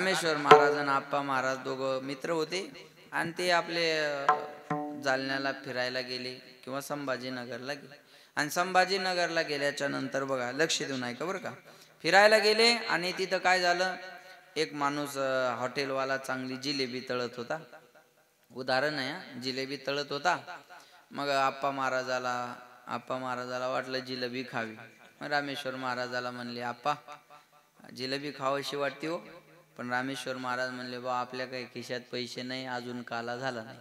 रामेश्वर महाराज आणि आप्पा महाराज दोघं मित्र होते आणि ते आपले जालन्याला फिरायला गेले किंवा संभाजीनगरला गेले. आणि संभाजीनगरला गेल्याच्या नंतर बघा, लक्ष देऊन ऐका बरं का, फिरायला गेले आणि तिथं काय झालं, एक माणूस हॉटेलवाला चांगली जिलेबी तळत होता, उदाहरण आहे, जिलेबी तळत होता. मग आप्पा महाराजाला वाटलं जिलेबी खावी. मग रामेश्वर महाराजाला म्हणले, आप्पा जिलेबी खावीशी वाटते हो. पण रामेश्वर महाराज म्हणले, बा आपल्या काही खिशात पैसे नाही, अजून काला झाला नाही.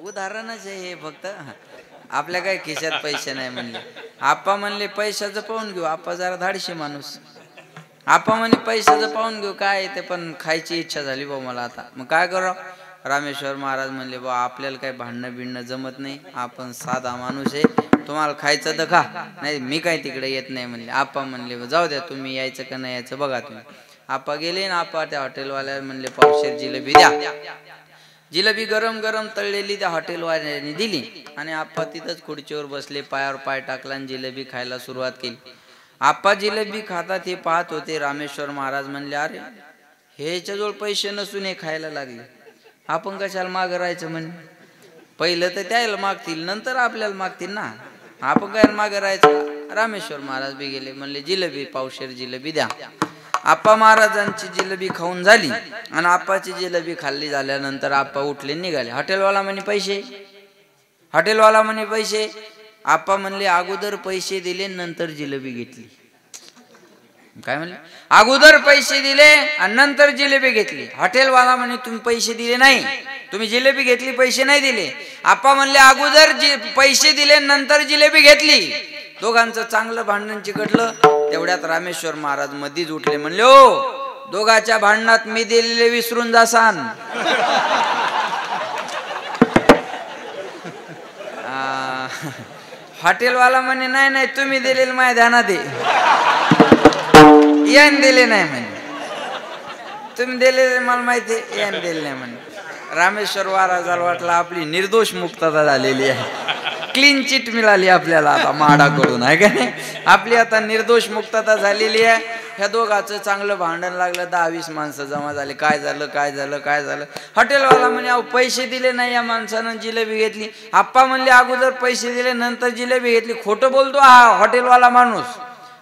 उदाहरणच आहे हे, फक्त आपल्या काही खिशात पैसे नाही म्हणले. आप्पा म्हणले पैशाचं पाहून घेऊ. आप्पा जरा धाडशी माणूस. आप्पा म्हणे पैशाचं पाहून घेऊ काय ते, पण खायची इच्छा झाली बा मला आता, मग काय करू. रामेश्वर महाराज म्हणले, बा आपल्याला काही भांडणं बिणणं जमत नाही, आपण साधा माणूस आहे, तुम्हाला खायचं तर खा, नाही मी काय तिकडे येत नाही म्हणले. आप्पा म्हणले जाऊ द्या, तुम्ही यायचं का नाही यायचं बघा तुम्ही. आप्पा गेले ना, आप्पा त्या हॉटेलवाल्याला म्हणले पावशेर जिलेबी द्या. जिलेबी गरम गरम तळलेली त्या हॉटेलवाल्याने दिली आणि आप्पा तिथंच खुर्चीवर बसले, पायावर पाय टाकला आणि जिलेबी खायला सुरुवात केली. आप्पा जिलेबी खातात हे पाहत होते. रामेश्वर महाराज म्हणले, अरे ह्याच्याजवळ पैसे नसून हे खायला लागले, आपण कशाला मागं राहायचं म्हणे. पहिलं तर त्याला मागतील, नंतर आपल्याला मागतील ना, आपण काय मागं राहायचं. रामेश्वर महाराज बी गेले, म्हणले जिलेबी पावशेर जिलेबी द्या. आप्पा महाराजांची जिलेबी खाऊन झाली आणि आप्पाची जिलेबी खाल्ली झाल्यानंतर आप्पा उठले निघाले. हॉटेलवाला म्हणे पैसे, हॉटेलवाला म्हणे पैसे. आप्पा म्हणले अगोदर पैसे दिले नंतर जिलेबी घेतली. काय म्हणले, अगोदर पैसे दिले आणि नंतर जिलेबी घेतली. हॉटेलवाला म्हणे तुम्ही पैसे दिले नाही, तुम्ही जिलेबी घेतली, पैसे नाही दिले. आप्पा म्हणले अगोदर पैसे दिले नंतर जिलेबी घेतली. दोघांचं चांगलं भांडण चिकटलं. तेवढ्यात रामेश्वर महाराज मधीच उठले, म्हणले ओ दोघांच्या भांडणात मी दिलेले विसरून जासान. हॉटेलवाला म्हणे नाही नाही, तुम्ही दिलेले माझ्या ध्यानात यान दिले नाही म्हणे, तुम्ही दिलेले मला माहिती आहे, यान दिले नाही म्हणे. रामेश्वर महाराजाला वाटलं आपली निर्दोष मुक्तता झालेली आहे, क्लीन चिट मिळाली आपल्याला आता माडाकडून, आहे का नाही. आपली आता निर्दोष मुक्तता झालेली आहे. ह्या दोघांचं चांगलं भांडण लागलं. 10-20 माणसं जमा झाले. काय झालं काय झालं काय झालं. हॉटेलवाला म्हणे अहो पैसे दिले नाही या माणसानं, जिलेबी घेतली. आप्पा म्हणले अगोदर पैसे दिले नंतर जिलेबी घेतली. खोटं बोलतो हा हॉटेलवाला माणूस.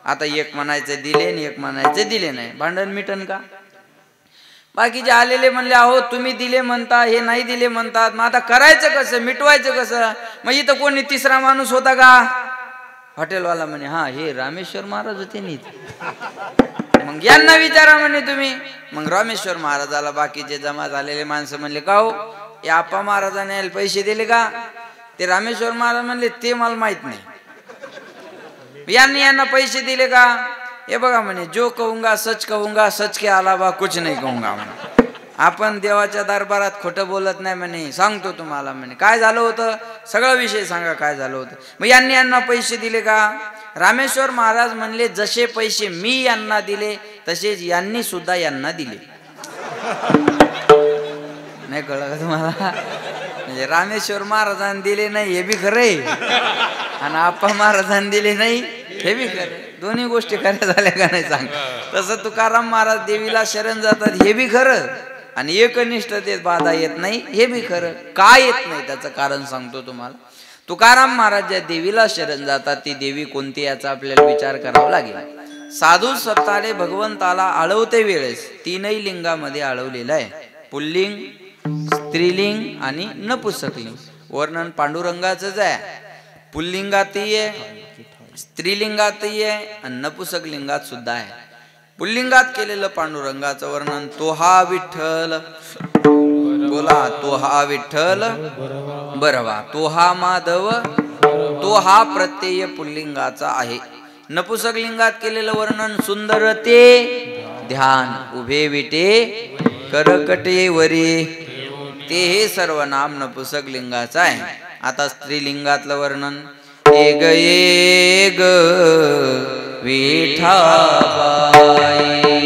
आता एक म्हणायचं दिले आणि एक म्हणायचं दिले नाही, भांडण मिटन का. बाकीचे आलेले म्हणले अहो तुम्ही दिले म्हणता, हे नाही दिले म्हणतात, मग आता करायचं कसं, मिटवायचं कसं. मग इथं कोणी तिसरा माणूस होता का. हॉटेलवाला म्हणे हा हे रामेश्वर महाराज होते नी, मग यांना विचारा म्हणे तुम्ही. मग रामेश्वर महाराजाला बाकीचे जमा झालेले माणसं म्हणले का हो हे आप्पा महाराजांनी पैसे दिले का. ते रामेश्वर महाराज म्हणले ते मला माहित नाही. यांना पैसे दिले का. हे बघा म्हणे जो कहूंगा सच के अलावा कुछ नाही कहूंगा म्हणे. आपण देवाच्या दरबारात खोटं बोलत नाही म्हणे, सांगतो तुम्हाला म्हणे काय झालं होतं, सगळा विषय सांगा काय झालं होतं. मग यांना पैसे दिले का. रामेश्वर महाराज म्हणले जसे पैसे मी यांना दिले तसेच यांनी सुद्धा यांना दिले. नाही कळलं का तुम्हाला. म्हणजे रामेश्वर महाराजांनी दिले नाही हे बी खरंय आणि आप्पा महाराजांनी दिले नाही हे बी खरं. दोन्ही गोष्टी खऱ्या झाल्या का नाही सांग. तसं तुकाराम महाराज देवीला शरण जातात हे बी खरं आणि एकनिष्ठतेत बाधा येत नाही हे बी खरं. का येत नाही त्याचं कारण सांगतो तुम्हाला. तुकाराम महाराज ज्या देवीला शरण जातात ती देवी कोणती याचा आपल्याला विचार करावा लागेल. साधू सत्तारे भगवंताला आळवते वेळेस तीनही लिंगामध्ये आळवलेलं आहे. पुल्लिंग, स्त्रीलिंग आणि नपुंसकलिंग. वर्णन पांडुरंगाचंच आहे. पुल्लिंगातही आहे, स्त्रीलिंगातही आहे आणि नपुंसक लिंगात सुद्धा आहे. पुल्लिंगात केलेलं पांडुरंगाचं वर्णन तो हा विठ्ठल, बोला तो हा विठ्ठल बरवा, तो हा माधव, तो हा प्रत्यय पुल्लिंगाचा आहे. नपुंसक लिंगात केलेलं वर्णन सुंदर ते ध्यान, उभे विटे करकटे वरी, ते हे सर्व नाम नपुंसक लिंगाचं आहे. आता स्त्रीलिंगातलं वर्णन एग एग विठाबाई,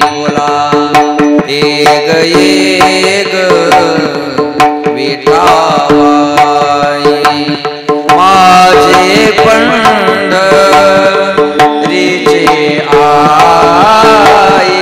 बोला एग एग विठाबाई, माझे पंढरीचे आई,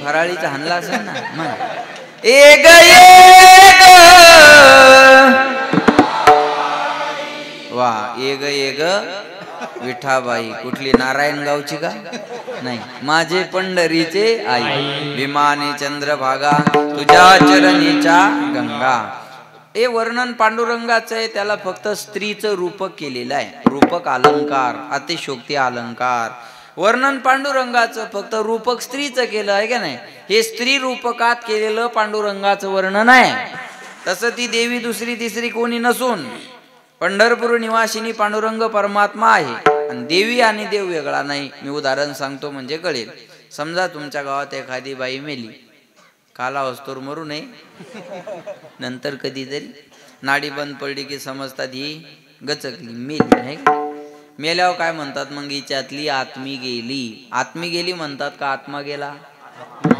फराळीचा हाणला असेल ना मग एक एक वा एक विठाबाई कुठली नारायणगावची का नाही माझे पंढरीचे आई विमाने चंद्रभागा तुझ्या चरणीच्या गंगा. हे वर्णन पांडुरंगाचं आहे त्याला फक्त स्त्रीचं रूपक केलेलं आहे. रूपक अलंकार अतिशोक्ती अलंकार वर्णन पांडुरंगाचं फक्त रूपक स्त्रीचं केलं आहे का नाही. हे स्त्री रूपकात केलेलं पांडुरंगाचं वर्णन आहे. तसं ती देवी दुसरी तिसरी कोणी नसून पंढरपूर निवासिनी पांडुरंग परमात्मा आहे. आणि देवी आणि देव वेगळा नाही. मी उदाहरण सांगतो म्हणजे कळेल. समजा तुमच्या गावात एखादी बाई मेली, काला वस्तूर मरू नये, नंतर कधीतरी नाडी बंद पडली की समजतात ही गचकली मेली आहे. मेल्यावर काय म्हणतात मग हिच्यातली आत्मी गेली. आत्मी गेली म्हणतात का आत्मा गेला?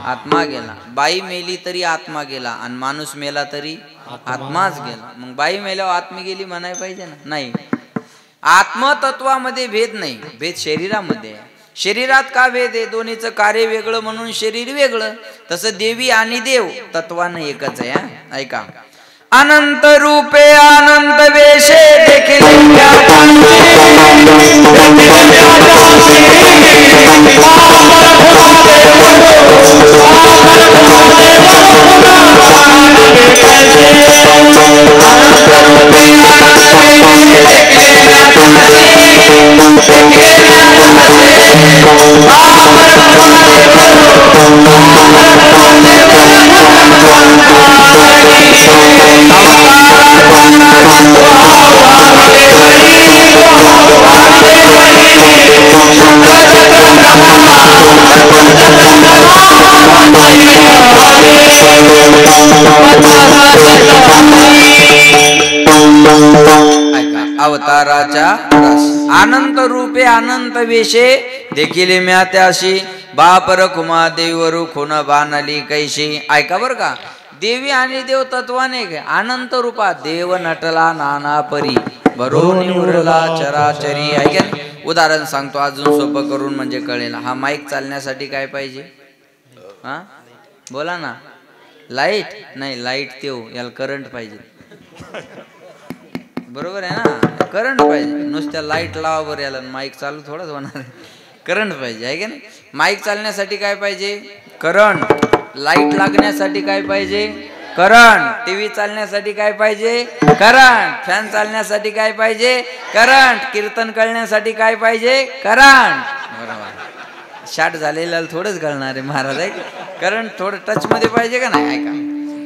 आत्मा गेला. बाई मेली तरी आत्मा गेला आणि माणूस मेला तरी आत्माच गेला. मग बाई मेल्यावर आत्मी गेली म्हणाय पाहिजे ना? नाही. आत्मतत्वामध्ये भेद नाही, भेद शरीरामध्ये आहे. शरीरात का भेद आहे? दोन्हीचं कार्य वेगळं म्हणून शरीर वेगळं. तसं देवी आणि देव तत्वानं एकच आहे. ऐका. अनंत रूपे अनंत वेशे देखील अवताराच्या अनंत रूपे अनंत वेशे देखील म्या त्याशी बापर कुमा देवरू खुन बानली कैशी. ऐका बर का. देवी आणि देव तत्वाने अनंत रूपात देव नटला नाना परी भरून उरला चराचरी. ऐका. उदाहरण सांगतो अजून सोपं करून म्हणजे कळेल. हा माईक चालण्यासाठी काय पाहिजे? हा बोला ना. लाईट नाही, लाईट तेव याला करंट पाहिजे. बरोबर आहे ना. करंट पाहिजे. नुसत्या लाईट लावा बरं याला माईक चालू थोडंच होणार आहे. करंट पाहिजे आहे का नाही. माईक चालण्यासाठी काय पाहिजे? करंट. लाईट लागण्यासाठी काय पाहिजे? करंट. टीव्ही चालण्यासाठी काय पाहिजे? करंट. फॅन चालण्यासाठी काय पाहिजे? करंट. कीर्तन कळण्यासाठी काय पाहिजे? करंट. बरोबर. शॉर्ट झालेला थोडंच कळणार आहे महाराज आहे. करंट थोडं टच मध्ये पाहिजे का नाही. ऐका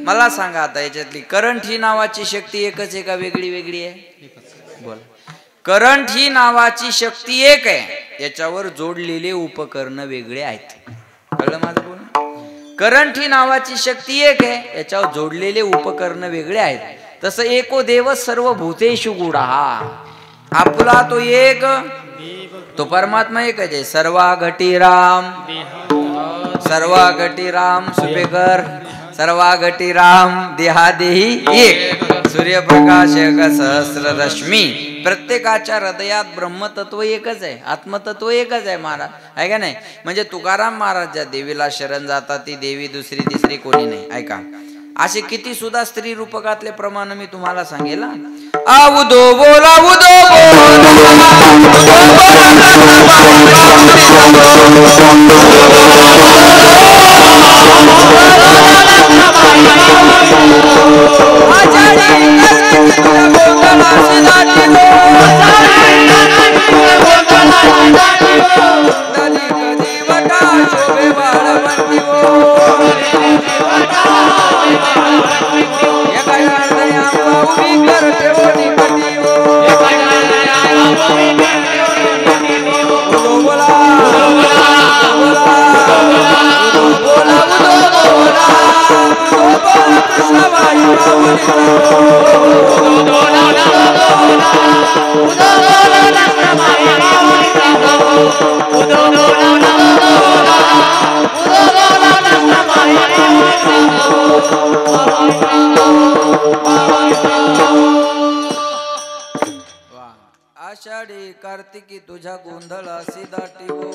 मला सांगा आता याच्यातली करंट ही नावाची शक्ती एकच आहे का वेगळी वेगळी आहे? बोल. करंट ही नावाची शक्ती एक आहे. याच्यावर जोडलेले उपकरण वेगळे आहेत. कळलं माझं बोल? करंट ही नावाची शक्ती एक आहे. याच्यावर जोडलेले उपकरण वेगळे आहेत. तसं एको देव सर्व भूतेषु गुढा. आपला तो एक तो परमात्मा एकच आहे. सर्वा घटी राम, सर्वा घटी राम सुपेकर, सर्वा घटी राम देहादेही एक. सूर्यप्रकाश सहस्र रश्मी. प्रत्येकाच्या हृदयात ब्रह्मतत्व एकच आहे, आत्मतत्व एकच आहे महाराज आहे का नाही. म्हणजे तुकाराम महाराज ज्या देवीला शरण जातात ती देवी दुसरी तिसरी कोणी नाही. ऐका असे किती सुद्धा स्त्री रूपकातले प्रमाण मी तुम्हाला सांगेल. आउदो बोला उदो कार्तिकी तुझ्या गोंधळासी दाटी हो.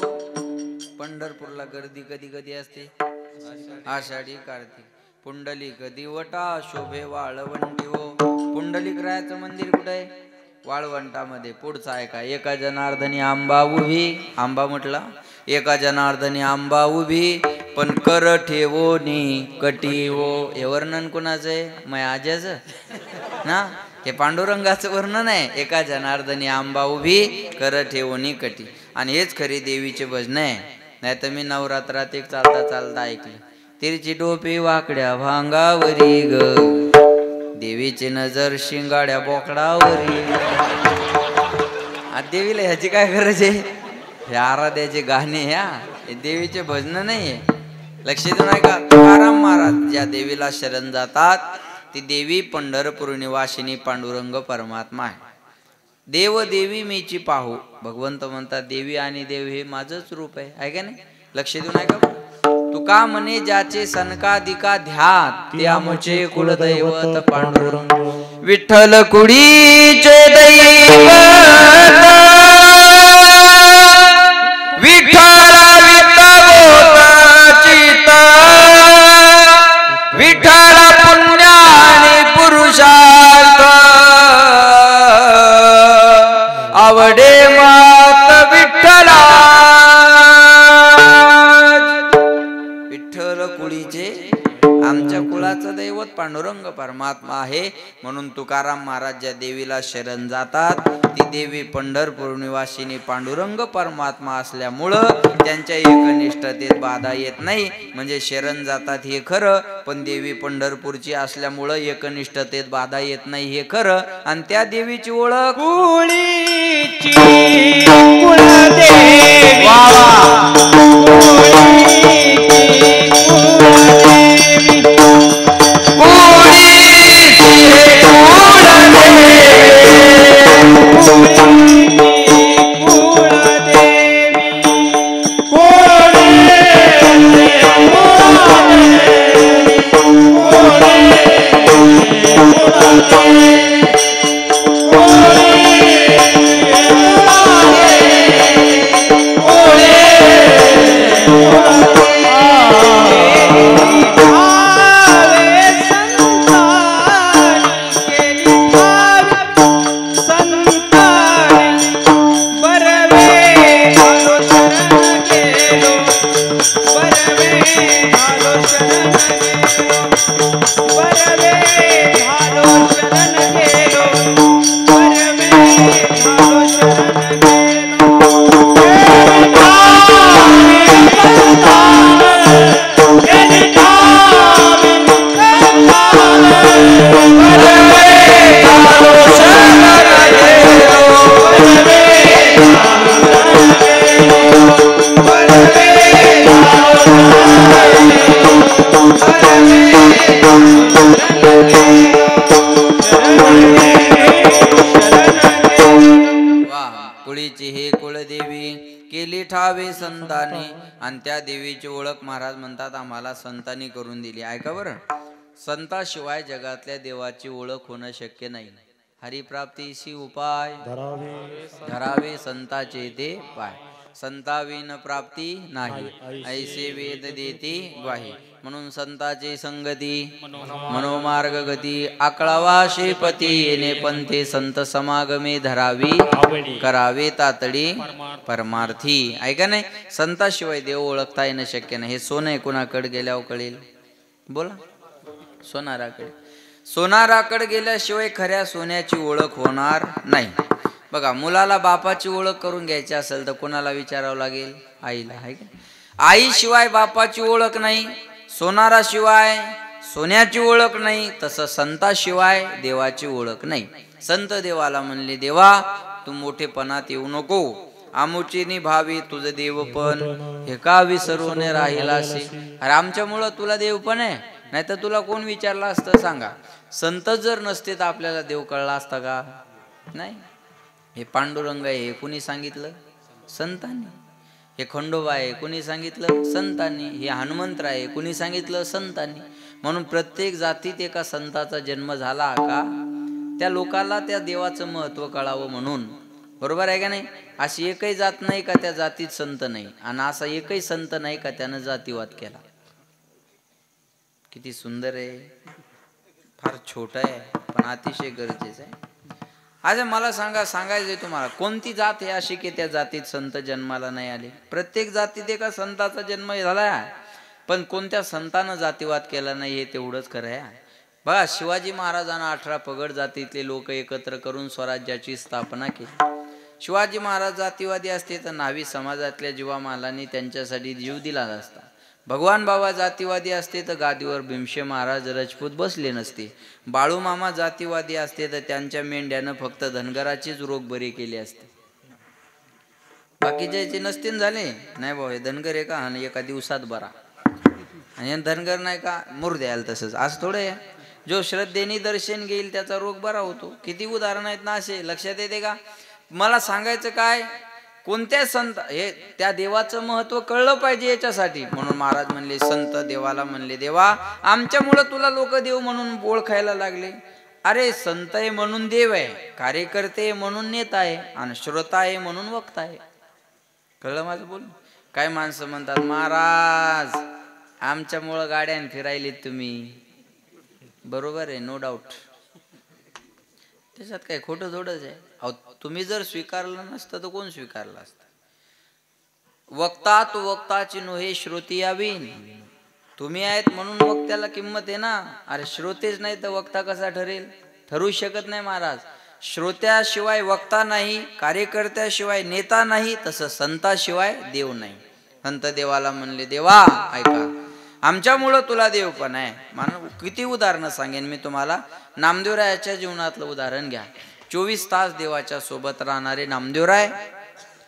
पंढरपूरला गर्दी कधी कधी असते? आषाढी कार्तिक. पुंडलिक दिवटा शोभे वाळवंटी हो. पुंडलिक रायाचं मंदिर कुठे आहे? वाळवंटामध्ये. पुढचा आहे का? एका जनार्दनी आंबा उभी. आंबा म्हटला एका जनार्दनी आंबा उभी, पण कर ठेवोनी कटी हो. हे वर्णन कुणाचं आहे? मग आज्याचं ना. हे पांडुरंगाचं वर्णन आहे. एका जनार्दनी आंबा उभी, कर ठेवोनी कटी. आणि हेच खरी देवीचे भजन आहे. नाही तर मी नवरात्रात एक चालता चालता ऐकलं. तिरची टोपी वाकड्या भांगावरी ग, देवीची नजर शिंगाड्या बोकडावरी. आज देवीला ह्याची काय गरज आहे? हे आराध्याचे गाणे, ह्या हे देवीचे भजन नाहीये. लक्ष देऊ नये का? तुकाराम महाराज ज्या देवीला शरण जातात ती देवी पंढरपूर निवासिनी पांडुरंग परमात्मा आहे. देव देवी मीची पाहू. भगवंत म्हणतात देवी आणि देव हे माझंच रूप आहे का नाही? लक्ष देऊ नये का? तुका म्हणे ज्याचे सनकादिका ध्यात, ते आमचे कुलदैवत पांडुरंग. विठ्ठल कुडीचे दैवत, विठ्ठला विठ्ठलोताचिता, विठ्ठला पुण्याने पुरुषार्थ, आवडे मात विठ्ठला. विठ्ठल कुळीचे आमच्या कुळाचं दैवत पांडुरंग परमात्मा आहे. म्हणून तुकाराम महाराज ज्या देवीला शरण जातात ती देवी पंढरपूर निवासिनी पांडुरंग परमात्मा असल्यामुळं त्यांच्या एकनिष्ठतेत बाधा येत नाही. म्हणजे शरण जातात हे खरं, पण देवी पंढरपूरची असल्यामुळं एकनिष्ठतेत बाधा येत नाही हे खरं. आणि त्या देवीची ओळख कुळीची कुलदेवी. संतांनी. आणि त्या देवीची ओळख महाराज म्हणतात आम्हाला संतांनी करून दिली. ऐका बरं, संताशिवाय जगातल्या देवाची ओळख होणं शक्य नाही. हरिप्राप्तीशी उपाय धरावे संताचे ते पाय. संताविन प्राप्ती नाही, ऐसे वेद देती ग्वाही. म्हणून संताची संगती मनोमार्ग गती. आकळावा शेपती येणे पंथे, संत समागमे धरावी करावे तातडी परमार्थी. ऐका नाही, संताशिवाय देव ओळखता येणं शक्य नाही. हे सोनं कुणाकडे गेल्यावर कळेल? बोला. सोनाराकडे. सोनाराकडे गेल्याशिवाय खऱ्या सोन्याची ओळख होणार नाही. बघा, मुलाला बापाची ओळख करून घ्यायची असेल तर कोणाला विचारावं लागेल? आईला. आहे का? आईशिवाय बापाची ओळख नाही, सोनाराशिवाय सोन्याची ओळख नाही, तसं संताशिवाय देवाची ओळख नाही. संत देवाला म्हणले, देवा तू मोठेपणात येऊ नको, आमुचीनी भावी तुझं देवपण, हे का विसरून राहिलासी. अरे आमच्यामुळं तुला देवपण आहे, नाही तर तुला कोण विचारलं असतं सांगा? संत जर नसते तर आपल्याला देव कळला असता का? नाही. हे पांडुरंग आहे, कुणी सांगितलं? संतांनी. हे खंडोबा आहे, कुणी सांगितलं? संतांनी. हे हनुमंत आहे, कुणी सांगितलं? संतांनी. म्हणून प्रत्येक जातीत एका संताचा जन्म झाला का त्या लोकाला त्या देवाचं महत्व कळावं म्हणून. बरोबर आहे का नाही? अशी एकही जात नाही का त्या जातीत संत नाही, आणि असा एकही संत नाही का त्यानं जातीवाद केला. किती सुंदर आहे. फार छोटा आहे पण अतिशय गरजेचं आहे. आज मला सांगायचंय तुम्हाला, कोणती जात आहे अशी की त्या जातीत संत जन्माला नाही आले? प्रत्येक जातीत एका संताचा जन्म झाला, पण कोणत्या संतानं जातीवाद केला नाही हे तेवढंच खरं आहे. बघा, शिवाजी महाराजांना 18 पगड जातीतले लोक एकत्र करून स्वराज्याची स्थापना केली. शिवाजी महाराज जातीवादी असते तर न्हावी समाजातल्या जीवामालांनी त्यांच्यासाठी जीव दिला असता. भगवान बाबा जातीवादी असते तर गादीवर भीमशे महाराज राजपूत बसले नसते. बाळूमामा जातीवादी असते तर त्यांच्या मेंढ्यानं फक्त धनगराचीच रोग बरी केली असते. बाकीचे नसतील झाले नाही भाऊ, हे धनगर आहे का आणि एका दिवसात बरा, आणि धनगर नाही का मूर द्यायला तसंच. आज थोडे जो श्रद्धेने दर्शन घेईल त्याचा रोग बरा होतो. किती उदाहरण आहेत ना असे, लक्षात येते का? मला सांगायचं काय, कोणत्या संत हे त्या देवाचं महत्व कळलं पाहिजे याच्यासाठी. म्हणून महाराज म्हणले, संत देवाला म्हणले, देवा आमच्यामुळं तुला लोक देव म्हणून ओळखायला लागले. अरे संत आहे म्हणून देव आहे, कार्यकर्ते आहे म्हणून नेता आहे, आणि श्रोता आहे म्हणून वक्ता आहे. कळलं माझं बोल? काय माणसं म्हणतात, महाराज आमच्यामुळं गाड्यान फिरायलेत तुम्ही. बरोबर आहे, नो डाऊट. त्याच्यात काय खोटं थोडंच आहे. अहो तुम्ही जर स्वीकारलं नसतं तर कोण स्वीकारलं असतं? वक्ता तो वक्ताची नोहे श्रोती यावीन. तुम्ही आहेत म्हणून वक्त्याला किंमत आहे ना. अरे श्रोतेच नाही तर वक्ता कसा ठरेल? ठरू शकत नाही महाराज. श्रोत्याशिवाय वक्ता नाही, कार्यकर्त्याशिवाय नेता नाही, तसं संताशिवाय देव नाही. संत देवाला म्हणले, देवा ऐका आमच्यामुळं तुला देव पण आहे. किती उदाहरणं सांगेन मी तुम्हाला. नामदेवरायाच्या जीवनातलं उदाहरण घ्या. 24 तास देवाच्या सोबत राहणारे नामदेवराय,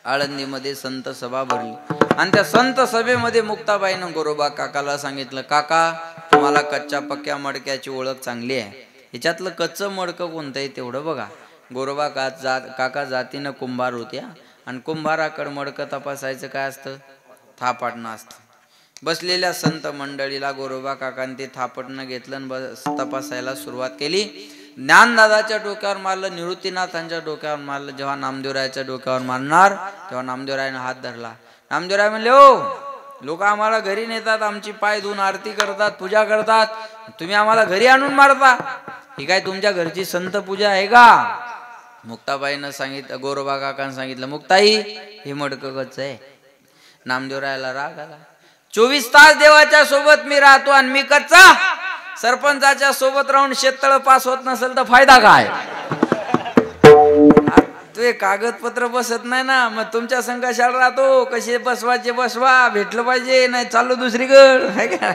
आळंदीमध्ये संत सभा भरली, आणि त्या संत सभेमध्ये मुक्ताबाईनं गोरोबा काकाला सांगितलं, काका तुम्हाला कच्च्या पक्क्या मडक्याची ओळख चांगली आहे, ह्याच्यातलं कच्चं मडकं कोणतं आहे तेवढं बघा. गोरोबा काका जातीनं कुंभार होत्या, आणि कुंभाराकडं मडकं तपासायचं काय असतं? थापाटणं असतं. बसलेल्या संत मंडळीला गोरोबा काकांनी ते थापटणं घेतलं आणि तपासायला सुरुवात केली. ज्ञानदादाच्या डोक्यावर मारलं, निवृत्तीनाथांच्या डोक्यावर मारलं. जेव्हा नामदेवरायाच्या डोक्यावर मारणार तेव्हा नामदेवरायाने हात धरला. नामदेवराय म्हणले, ओ लोक आम्हाला घरी नेतात, आमची पाय धुवून आरती करतात, पूजा करतात, तुम्ही आम्हाला घरी आणून मारता, ही काय तुमच्या घरची संत पूजा आहे का? मुक्ताबाईनं सांगितलं, गोरोबा काकांनी सांगितलं, मुक्ताई हे मडकं कच्चं आहे. नामदेवरायाला राग आला. 24 तास देवाच्या सोबत मी राहतो आणि मी कच्चा? सरपंचाच्या सोबत राहून शेततळ पास होत नसेल तर फायदा काय? ते कागदपत्र बसत नाही ना, मग तुमच्या संघाशाला राहतो, कसे बसवायचे बसवा, भेटलं पाहिजे, नाही चाललो दुसरीकडे, आहे का?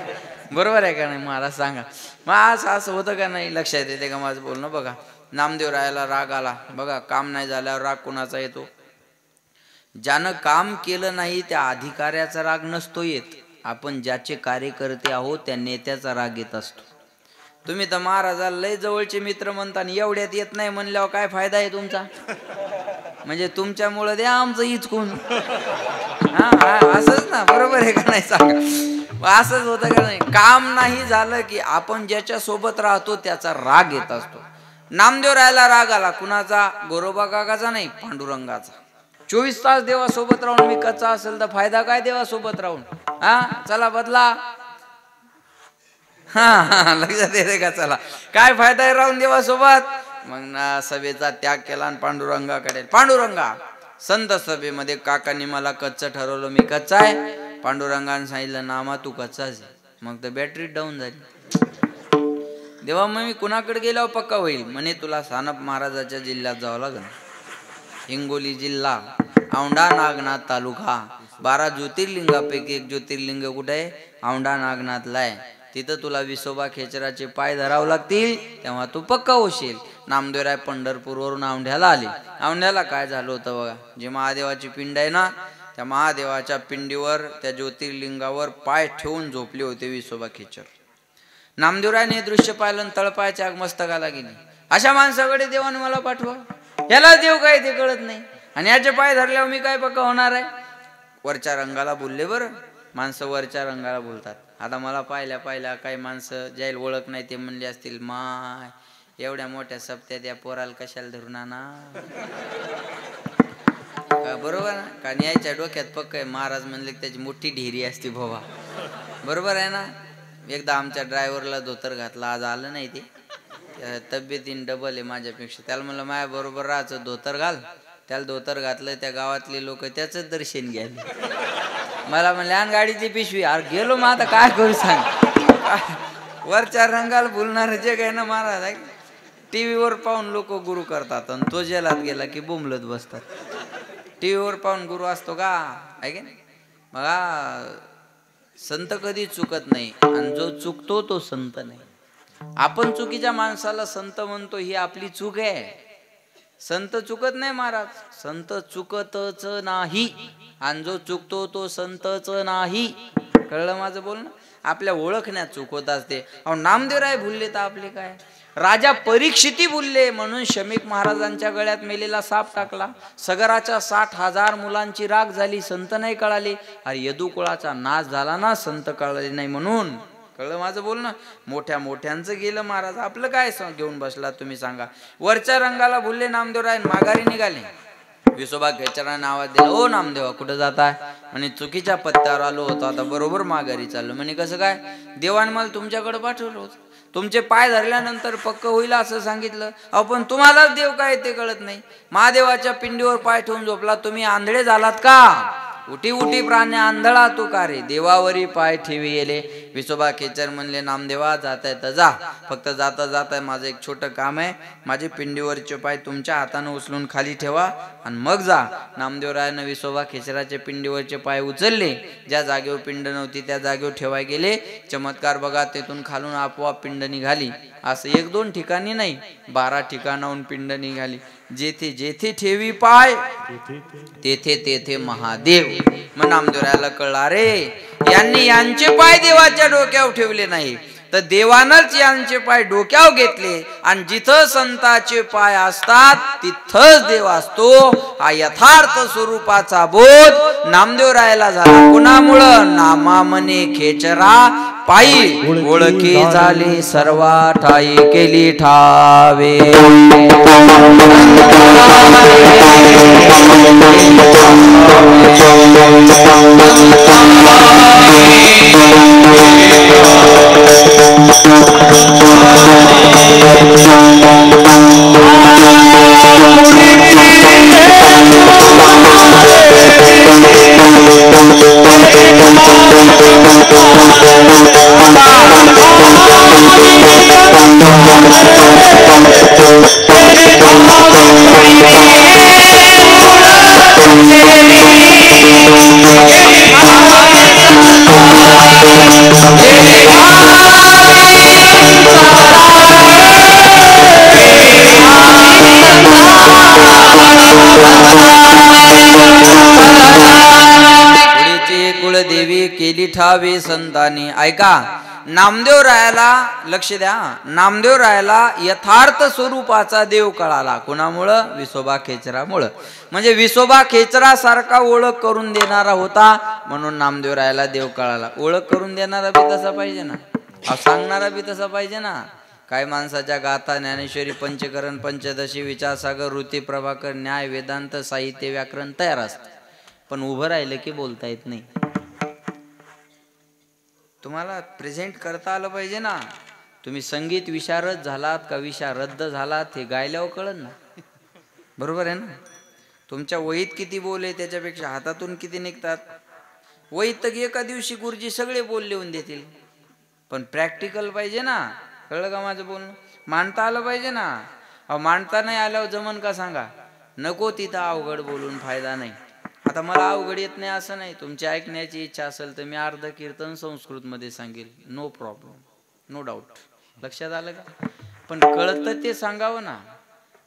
बरोबर आहे का नाही महाराज सांगा. मग असं होतं का नाही? लक्षात येते का माझं बोलणं? बघा, नामदेवरायाला राग आला. बघा, काम नाही झाल्यावर राग कोणाचा येतो? ज्यानं काम केलं नाही त्या अधिकाऱ्याचा राग नसतो येत. आपण ज्याचे कार्यकर्ते आहोत त्या नेत्याचा राग येत असतो. तुम्ही तर महाराजाला लय जवळचे मित्र म्हणता आणि एवढ्यात येत नाही म्हणल्यावर काय फायदा आहे तुमचा? म्हणजे तुमच्यामुळं द्या आमचं हिचकून. असंच ना, बरोबर आहे का नाही सांगा? असंच होतं का नाही? काम नाही झालं की आपण ज्याच्या सोबत राहतो त्याचा राग येत असतो. नामदेवरायाला राग आला. कुणाचा? गोरोबा काकाचा नाही, पांडुरंगाचा. 24 तास देवासोबत राहून मी कच्चा असेल तर फायदा काय देवासोबत राहून? चला बदला. लक्षात येते का? चला काय फायदा आहे राहून देवासोबत? मग ना सभेचा त्याग केला आणि पांडुरंगाकडे. पांडुरंगा, संत सभेमध्ये काकांनी मला कच्चं ठरवलं, मी कच्चा आहे. पांडुरंगाने सांगितलं, नामा तू कच्चाच आहे. मग तर बॅटरी डाऊन झाली. देवा मग मी कुणाकडे गेल्यावर पक्का होईल? म्हणे तुला सानप महाराजाच्या जिल्ह्यात जावं लागेल. हिंगोली जिल्हा, औंढा नागनाथ तालुका. 12 ज्योतिर्लिंगापैकी एक ज्योतिर्लिंग कुठे आहे? औंढा नागनाथला आहे. तिथं तुला विसोबा खेचराचे पाय धरावं लागतील, तेव्हा तू पक्का होशील. नामदेवराय पंढरपूरवरून औंढ्याला आले. औंढ्याला काय झालं होतं बघा, जे महादेवाची पिंड आहे ना, त्या महादेवाच्या पिंडीवर, त्या ज्योतिर्लिंगावर पाय ठेवून झोपले होते विसोबा खेचर. नामदेवरायने हे दृश्य पाहिलं, तळपायाच्या आग मस्तकाला गेली. अशा माणसाकडे देवाने मला पाठवा, याला देव काय ते कळत नाही, आणि याचे पाय धरल्यावर मी काय पक्का होणार आहे? वरच्या रंगाला बोलले बरं, माणसं वरच्या रंगाला बोलतात. आता मला पाहिल्या काही माणसं ज्याला ओळख नाही ते म्हणले असतील, माय एवढ्या मोठ्या सप्त्यात या पोराला कशाला धरून आणा? बरोबर ना, कारण यायच्या डोक्यात पक्क आहे महाराज म्हणले त्याची मोठी ढेरी असते भोवा. बरोबर आहे ना. एकदा आमच्या ड्रायव्हरला धोतर घातला, आज आलं नाही ते, तब्येतीन डबल आहे माझ्यापेक्षा. त्याला म्हणलं माझ्या बरोबर राहायचं, धोतर घाल. त्याला धोतर घातलं, त्या गावातले लोक त्याच दर्शन घ्यायला. मला म्हणले आण गाडीची पिशवी. अरे गेलो मग आता काय करू सांग. वरच्या रंगाला भुलणार जग आहे ना महाराज. टीव्हीवर पाहून लोक गुरु करतात आणि तो जेलात गेला की बोंबलत बसतात. टीव्हीवर पाहून गुरु असतो का, आहे की नाही. मग संत कधी चुकत नाही आणि जो चुकतो तो संत नाही. आपण चुकीच्या माणसाला संत म्हणतो, ही आपली चूक आहे. संत चुकत नाही महाराज, संत चुकतच नाही आणि जो चुकतो तो संतच नाही. कळलं माझं बोलणं. आपल्या ओळखण्यात चूक होत असते. अहो नामदेवराय भुलले तर आपले काय. राजा परीक्षिती भुलले म्हणून शमीक महाराजांच्या गळ्यात मेलेला साप टाकला. सगराच्या 60,000 मुलांची राख झाली, संत नाही कळाले. अरे यदुकुळाचा नाश झाला ना, संत कळाले नाही म्हणून. कळलं माझं बोलणं. मोठ्या मोठ्यांचं गेलं महाराज, आपलं काय घेऊन बसला तुम्ही सांगा. वरच्या रंगाला भुलले नामदेवराय, माघारी निघाले. विसोबा खेचराने आवाज दिला, ओ नामदेवा कुठं जाताय. म्हणे चुकीच्या पत्त्यावर आलो होतो, आता बरोबर माघारी चाललो. म्हणे कसं काय. देवाने मला तुमच्याकडे पाठवलं होतं, तुमचे पाय धरल्यानंतर पक्क होईल असं सांगितलं. अहो पण तुम्हाला देव काय ते कळत नाही. महादेवाच्या पिंडीवर पाय ठेवून झोपला, तुम्ही आंधळे झालात का. उठी उठी प्राणी आंधळा तू का रे, देवावरी पाय ठेवी गेले. विसोबा खेचर म्हणले नामदेवा जाताय तर जा, फक्त जाता जाताय माझं एक छोटं काम आहे. माझे पिंडीवरचे पाय तुमच्या हाताने उचलून खाली ठेवा आणि मग जा. नामदेवरायानं विसोबा खेचराचे पिंडीवरचे पाय उचलले. ज्या जागेवर पिंड नव्हती त्या जागेवर ठेवाय गेले. चमत्कार बघा, तेथून खालून आपोआप पिंड निघाली. असं 1-2 ठिकाणी नाही, 12 ठिकाणाहून पिंड निघाली. जेथे जेथे ठेवी पाय तेथे तेथे महादेव. मग नामदेवरायाला कळला, रे यांनी यांचे पाय देवाच्या डोक्यावर ठेवले नाही तर देवानच यांचे पाय डोक्यावर घेतले. आणि जिथं संताचे पाय असतात तिथंच देव असतो. हा यथार्थ स्वरूपाचा बोध नामदेवरायाला झाला. कुणामुळं. नामा मने खेचरा पायी ओळखी झाली, सर्वा ठाई केली ठावे. कुळदेवी केली ठावे संतांनी. ऐका, नामदेवरायाला लक्ष द्या. नामदेवरायाला यथार्थ स्वरूपाचा देव कळाला. कुणामुळं. विसोबा खेचरामुळं. म्हणजे विसोबा खेचरा सारखा ओळख करून देणारा होता म्हणून नामदेवरायाला देव कळाला. ओळख करून देणारा बी तसा पाहिजे ना, सांगणारा बी तसा पाहिजे ना. काय माणसाच्या गाथा, ज्ञानेश्वरी, पंचकरण, पंचदशी, विचारसागर, वृत्ती, प्रभाकर, न्याय, वेदांत, साहित्य, व्याकरण तयार असतं, पण उभं राहिलं की बोलता येत नाही. तुम्हाला प्रेझेंट करता आलं पाहिजे ना. तुम्ही संगीत विशारद झालात का विशारद झालात हे गायल्यावर कळलं ना. बरोबर आहे ना. तुमच्या वहीत किती बोल आहे त्याच्यापेक्षा हातातून किती निघतात. वहीत तर एका दिवशी गुरुजी सगळे बोल लिहून देतील, पण प्रॅक्टिकल पाहिजे ना. कळलं का माझं बोलणं. मांडता आलं पाहिजे ना. अहो मांडता नाही आल्यावर जमन का सांगा. नको तिथं अवघड बोलून फायदा नाही. आता मला अवघड येत नाही असं नाही. तुमची ऐकण्याची इच्छा असेल तर मी अर्ध कीर्तन संस्कृत मध्ये सांगेल, नो प्रॉब्लेम, नो डाऊट. लक्षात आलं का. पण कळतं ते सांगावं ना.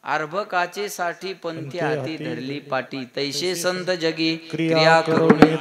अर्भकाचे साठी पंथी हाती धरली पाटी, तैसे संत जगी क्रिया करून